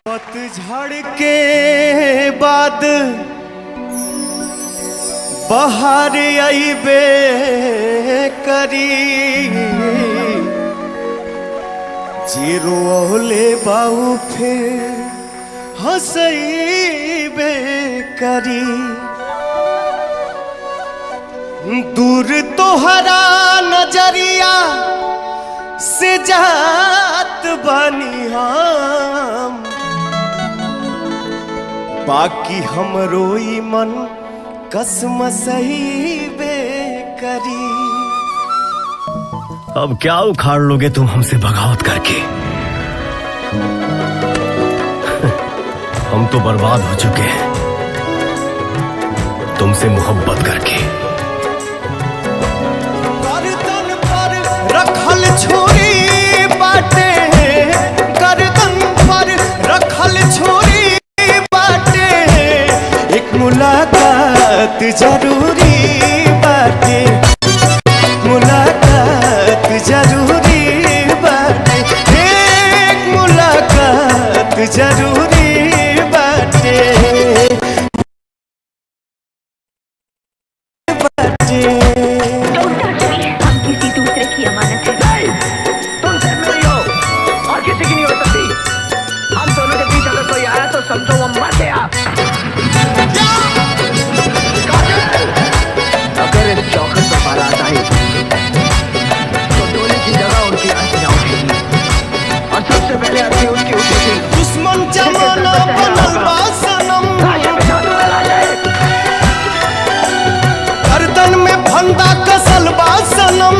पतझड़ के बाद बहार आईबे करी, जीरो ओले बाऊ फिर हंसईबे करी। दूर तोहरा नजरिया से जात बानी हम, बाकी हमरो ई मन कसम सहीबे करी। अब क्या उखाड़ लोगे तुम हमसे बगावत करके? हम तो बर्बाद हो चुके हैं तुमसे मोहब्बत करके। गर्दन पर रखल छुरी बाटे, गर्दन पर रखल छुरी बाटे, एक मुलाकात जरूरी बाटे, मुलाकात जरूरी बाटे, एक मुलाकात जरूरी बाटे। हम किसी दूसरे की अमानत है। तुम सिर्फ मेरी हो और किसी की नहीं हो सकती। हम दोनों के बीच अगर कोई आया तो समझो वो मर गया। अगर इस चौखट पर बारात आई तो डोले की जगह उनकी अस्थियां उठेगी और सबसे पहले अर्थी उनकी उठेगी। दुश्मन जमाना बनल बा सनम, गर्दन में फंदा कसल बा सनम,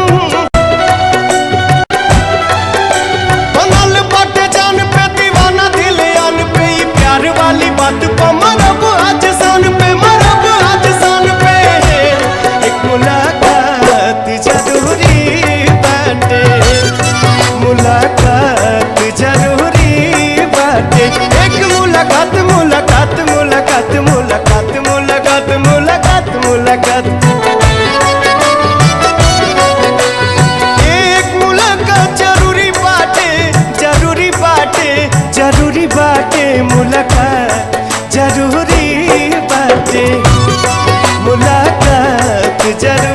बनल बाटे जान पे दीवाना दिल आन पे, ई प्यार वाली बात पे मरब आज सान पे, मरब आज सान पे। एक मुलाकात जरूरी बाटे, मुलाकात जरूरी बाटे, एक मुलाकात मुलाकात मुलाकात मुलाकात मुलाकात मुलाकात मुलाकात, एक मुलाकात जरूरी बाटे, जरूरी बाटे, जरूरी बाटे, मुलाकात जरूरी बाटे, मुलाकात जरूरी